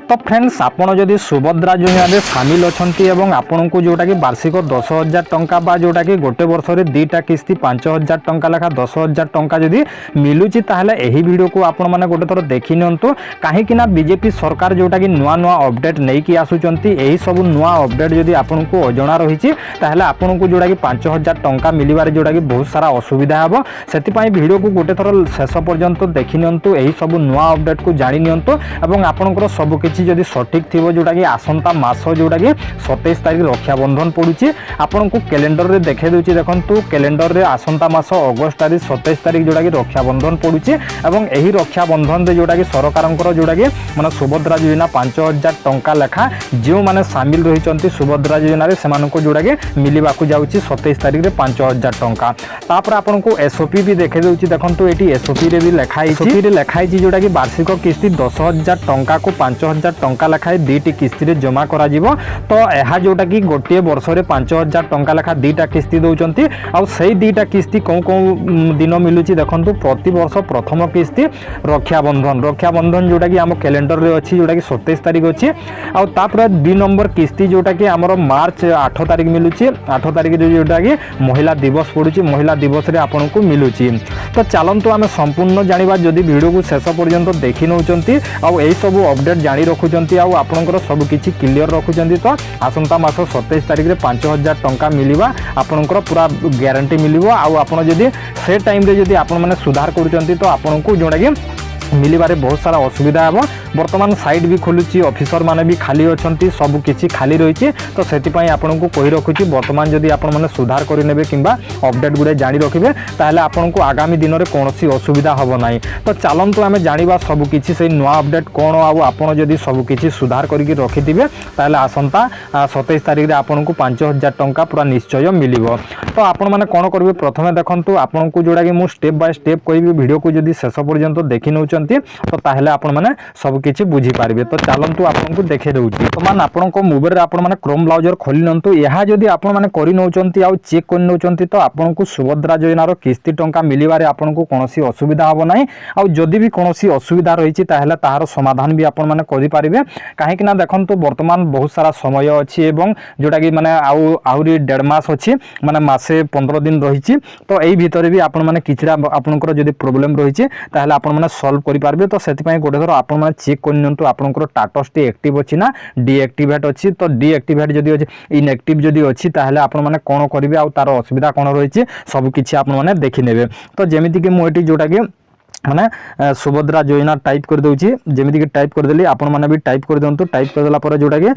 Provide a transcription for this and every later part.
तो फ्रेंड्स आपड़ जदि सुभद्रा योजना सामिल अच्छा आपन को जोटा कि वार्षिक 10,000 टंका बा जोटा कि गोटे वर्ष में 2टा किस्ती 5,000 टंका लेखा 10,000 टंका जदि मिलूची ताहले एही वीडियो को आपण माने गोटे थोर देखि नियंतु काहे कि ना बीजेपी सरकार जोटा कि नुआ नुआ अपडेट नहीं कि आसुचंती एही सब नुआ अपडेट जदि आपण को अजणा रहिछि ताहले आपण को जोटा कि 5,000 टंका मिलिबार जोटा कि बहुत सारा असुविधा हबो सेति पई वीडियो को गोटे थोर शेष पर्यंत देखि नियंतु एही सब नुआ अपडेट को जानि नियंतु एवं आपनकर सब किछि जदि सठिक थिबो जोटा कि आसंता मास जोटा कि 27 तारिख रक्षाबंधन पड़ुछि आपण को कैलेंडर रे देखे दोछि देखंतु कैलेंडर रे आसंता मास अगस्त तारिख 27 तारिख जोटा कि रक्षाबंधन पड़ुछि एवं एही रक्षाबंधन रे जोटा कि सरकारंकर जोटा कि माने सुभद्रा योजना 5,000 टंका लेखा जो माने शामिल रहिचंती सुभद्रा योजना रे सेमान को जोटा कि मिलिबा को जाउछि 27 तारिख रे 5,000 टंका तापर आपण को एसओपी भी देखे दोछि देखंतु एटी एसओपी रे भी लेखाई जोटा कि वार्षिक किस्ती 10,000 टंका को 5,000 टंका लेखाए 2टी किस्ती रे जमा करा जिवो तो एहा जोटा कि गोटे वर्ष रे 5,000 टंका लेखा 2टा किस्ती दउचंती आ सेही 2टा किस्ती कौ दिन मिलुची देखंतु प्रति वर्ष प्रथम किस्ती रक्षाबंधन जोटा कि आम कैलेंडर रे अछि जोटा कि 27 तारिख अछि आ तापर 2 नंबर किस्ती जोटा कि हमर मार्च 8 तारिख मिलुची 8 तारिख जोटा कि महिला दिवस पड़ुची महिला दिवस रे आपन को मिलुची तो चलंतु आम संपूर्ण जानिबा जदि वीडियो को शेष पर्यंत देखि नउचंती आ एई सब अपडेट जानि रखुचंती आ आपनकर सब किछि क्लियर रखुचंती तो आसंता मास 27 तारिख रे 5,000 टंका मिलिबा आपनकर पूरा ग्यारंटी मिलिबो आ आपण जदि से टाइम रे जदि आपण माने सुधार करूचंती तो आपण को जोटा कि मिलिबारे बहुत सारा असुविधा हे बर्तमान साइट भी खोलुची ऑफिसर माने भी खाली अछंती सब किछि खाली रहिछि तो सेति पई आपन को कहि रखुची बर्तमान जदि आपन माने सुधार करि नेबे किंबा अपडेट गुडे जानि रखिबे ताहले आपन को आगामी दिन रे कोनोसी असुविधा हबो नाही तो चलंतु आमे जानिबा सब किछि से नुवा अपडेट कोन आ आपन जदि सब किछि सुधार करिकि रखिथिबे ताहले आसंता 27 तारिख रे आपन को 5,000 टंका पूरा निश्चय मिलिबो तो आपन माने कोन करबे प्रथमे देखंतु आपन को जोडा कि मु स्टेप बाय स्टेप कहिबे वीडियो को जदि शेष पर्यंत देखि नउचंती तो ताहले आपन माने सब किछि बुझी पारिबे तो चलंतु आपन को देखे दउची तो मान आपन को मोबाइल रे आपन माने क्रोम ब्राउजर खोली नंतु यहा जदि आपन माने करि नउचंती आ चेक करि नउचंती तो आपन को सुभद्रा योजना रो किस्ती टंका मिलिबारे आपन को कोनोसी असुविधा हबो नाही आ जदि भी कोनोसी असुविधा रहिछि ताहले ताहार समाधान भी आपन माने करि पारिबे काहे कि ना देखंतु वर्तमान बहुत सारा समय अछि एवं जोटा कि माने आउरी 1.5 मास अछि माने मासे 15 दिन रहिछि तो एई भितरे भी आपन माने किछरा आपनकर जदि प्रॉब्लम रहिछि ताहले आपन माने सॉल्व करि पारबे तो सेति पई गोटे थोर आपन माने चेक करनियंतु आपनकर स्टेटस टी एक्टिव अछि ना डीएक्टिवेट अछि तो डीएक्टिवेट जदि अछि इनएक्टिव जदि अछि ताहले आपन माने कोन करिवे आ तार असुविधा कोन रहिछि सब किछि आपन माने देखि नेबे तो जेमिति कि मु एटी जोटा कि माने सुभद्रा योजना टाइप कर दउची जेमिति कि टाइप कर देली आपन माने भी टाइप कर दंतु टाइप कर देला पर जोटा कि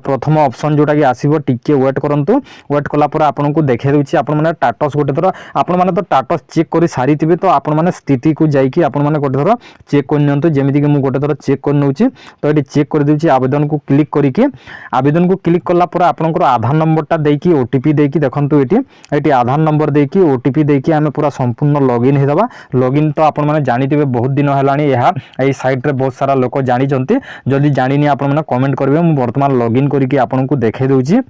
प्रथम ऑप्शन जोटा कि आसीबो टिके वेट करंतु वेट कला पर आपन को देखे दउची आपन माने स्टेटस गोटे थोर आपन माने तो स्टेटस चेक करि सारी थिबे तो आपन माने स्थिति को जाई कि आपन माने गोटे थोर चेक कर नियंतु जेमिति कि मु गोटे थोर चेक कर नउची तो एटी चेक कर दउची आवेदन को क्लिक करी कि आवेदन को क्लिक करला पर आपन को आधार नंबर ता देई कि ओटीपी देई कि देखंतु एटी आधार नंबर देई कि ओटीपी देई कि हमें पूरा संपूर्ण लॉगिन हे दबा लॉगिन तो आपन माने जानिथिबे बहुत दिन हेलानी यह एई साइट रे बहुत सारा लोक जानि चंती जदि जानिनी आपन माने कमेंट करबे मु वर्तमान लॉगिन करी कि आपन को देखे दउची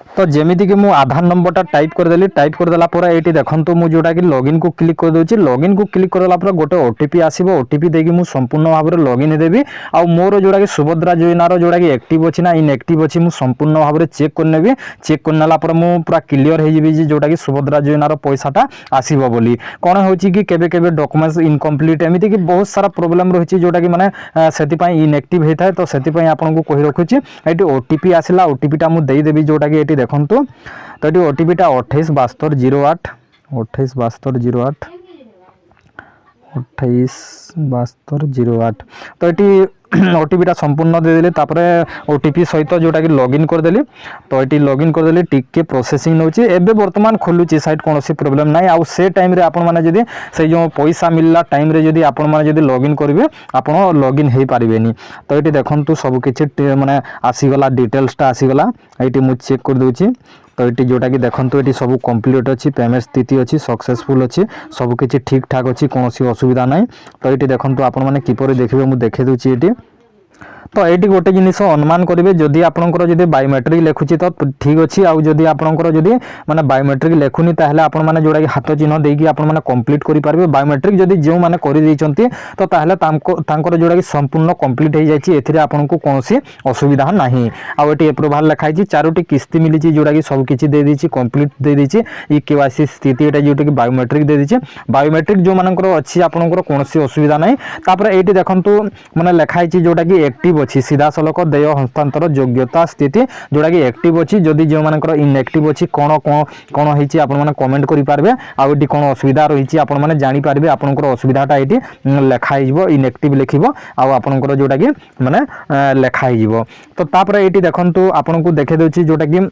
तो जेमिति कि मु आधार नंबर टा टाइप कर देली टाइप कर देला पर एटी देखंतु मु जोटा कि लॉगिन को क्लिक कर दोची लॉगिन को क्लिक करला पर गोटे ओटीपी आसीबो ओटीपी देकी मु संपूर्ण भाव रे लॉगिन हे देबी आ मोर जोटा कि सुभद्रा योजना रो जोटा कि एक्टिव अछि ना इनएक्टिव अछि मु संपूर्ण भाव रे चेक कर नेबी चेक करनाला पर मु पूरा क्लियर हे जिबी जोटा कि सुभद्रा योजना रो पैसाटा आसीबो बोली कोन होची कि केबे केबे डॉक्यूमेंट्स इनकम्प्लीट एमिति कि बहुत सारा प्रॉब्लम रहिछि जोटा कि माने सेति पई इनएक्टिव हेथाय तो सेति पई आपन को कहि रखुछि एटी ओटीपी आसिला ओटीपी टा मु देई देबी जोटा कि एटी देखंतु तो ये ओटीपी टा 287208 287208 287208 तो ये ओटीपी टा संपूर्ण दे देले तापरे ओटीपी सहित जोटा कि लॉगिन कर देली तो एटी लॉगिन कर देली टिके प्रोसेसिंग नउची एबे वर्तमान खोलुची साइट कोनोसी प्रॉब्लम नाही आ से टाइम रे आपन माने जदी से जो पैसा मिलला टाइम रे जदी आपन माने जदी लॉगिन करबे आपन लॉगिन हे पारिबेनी तो एटी देखंतु सब किछि माने आसी गला डिटेल्स टा आसी गला एटी मु चेक कर दोची तो ये जोटा कि देखंतु ये सब कंप्लीट अच्छी पेमेंट स्थिति अच्छी सक्सेसफुल अच्छी सब किछि ठीक ठाक अच्छी कौन असुविधा ना तो ये देखंतु आपण माने किपरि देखिबे मु देखे दोची एटी तो ये गोटे जिनिस अनुमान करेंगे जदि आपंकर जब बायोमेट्रिक लिखुची तो ठीक अच्छे आउ जदि आपंकर जदि माने बायोमेट्रिक लिखुनी ताहले आपण माने जोड़ा कि हाथ चिन्ह देकी आपण माने कंप्लीट करि पारबे बायोमेट्रिक जदि जो माने करि दैचंती तो ताहले तांकर जोड़ा कि संपूर्ण कंप्लीट हो जाइए एथिरे आपनको कोनोसी असुविधा नाही आउ एटी अप्रूवल लिखाई छी चारोटी किस्ती मिली छी जोड़ा कि सब किछि दे दैछि कंप्लीट दे दैछि ई केवाईसी स्थिति एटा जोटा कि बायोमेट्रिक दे दैछि बायोमेट्रिक जो मानकर अछि आपनकर कोनोसी असुविधा नाही तापर एटी देखंतु माने लिखाई छी जोटा कि एक्टिव अछि सीधा सलक देय हस्तांतर योग्यता स्थिति जोटा कि एक्टिव अछि जदि जो मानकर इनएक्टिव अछि कोन कोन होईछि आपण माने कमेंट करि पारबे आ एटी कोन असुविधा रहिछि आपण माने जानि पारबे आपनकर असुविधाटा एटी लिखाई जिवो इनएक्टिव लिखिबो आ आपनकर जोटा कि माने लिखाई जिवो तो तापर एटी देखंतु आपनको देखे देउछि जोटा कि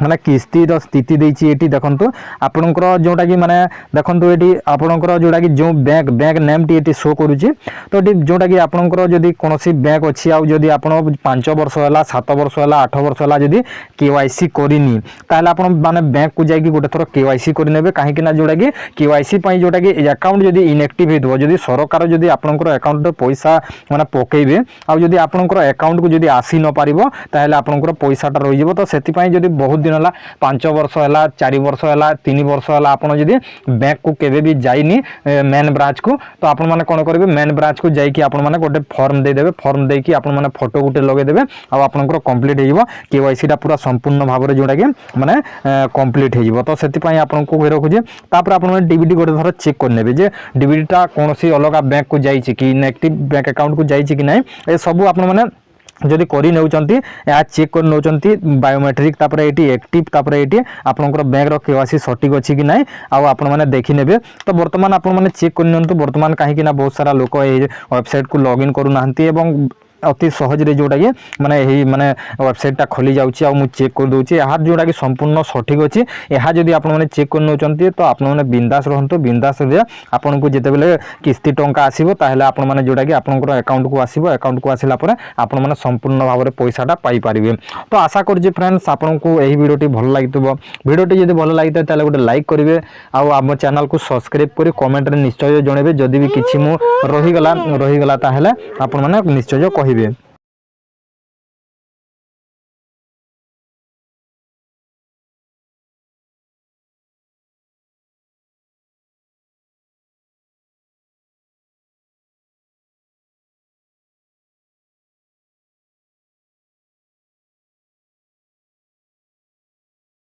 माने किस्तीर स्थिति देछि एटी देखंतु आपनकर जोटा कि माने देखंतु एटी आपनकर जोटा कि जो बैंक नेम टी एटी शो करूछि तो एटी जोटा कि आपनकर जदि कोनोसी बैंक अछि आ जदि आपण 5 वर्ष होला 7 वर्ष होला 8 वर्ष होला जदि केवाईसी करिनी ताले आपण माने बैंक को जाई कि गोटे थोर केवाईसी करि नेबे काहे कि ना जोटा कि केवाईसी पई जोटा कि अकाउंट जदि इनएक्टिव हेतबो जदि सरकार जदि आपनकर अकाउंट पैसा माने पकेइबे आ जदि आपनकर अकाउंट को जदि आसी न पारिबो ताले आपनकर पैसाटा रहि जबो तो सेति पई जदि बहुत दिन है 5 वर्ष है 4 वर्ष है 3 वर्ष है आप बैंक को केवे भी जाइनी मेन ब्रांच को तो आपण मैंने कौन करेंगे मेन ब्रांच को जाकि आपण मैंने गोटे फॉर्म देदेवे फॉर्म देकी आपण मैंने फोटो गोटे लगेदेवे आपंकर कंप्लीट हो केवाईसी पूरा संपूर्ण भाव में जोटा कि माने कंप्लीट हो तो से आपको रखुचे तापर आप डीबीटी गोटे थर चेक करने जे डीबीटा कौन सी अलग बैंक को जाइए कि इनएक्टिव बैंक अकाउंट को जाइए कि ना ये सब आप जदि करि नउचंती या चेक कर नउचंती बायोमेट्रिक तापर एटी एक्टिव तापर एटी आपनकर बैंक रो केवाईसी सटीक अछि कि नै आ आपण माने देखि नेबे तो वर्तमान आपण माने चेक कर नंतु वर्तमान काहे कि ना बहुत सारा लोक ए वेबसाइट को लॉगिन करू नाहंती एवं अति सहज रे जोटा कि माने एही माने वेबसाइट टा खोली जाउची आ मु चेक कर दोची यार जोटा कि संपूर्ण सठिक अछि एहा जदि आपण माने चेक कर नउचंती तो आपण माने बिंदास रहंतु बिंदास रे आपण को जेते बेले किस्ती टंका आसीबो ताहेले आपण माने जोटा कि आपनकर अकाउंट को आसीबो अकाउंट को आसिला परे आपण माने संपूर्ण भाव रे पैसाटा पाई परिबे तो आशा करजे फ्रेंड्स आपण को एही वीडियोटी भल लागितबो वीडियोटी जदि भल लागिते ताले गोटे लाइक करिवे आ हम चैनल को सब्सक्राइब करी कमेंट रे निश्चय जणेबे जदि भी किछि मु रही गला ताहेले आपण माने निश्चय कहिबे।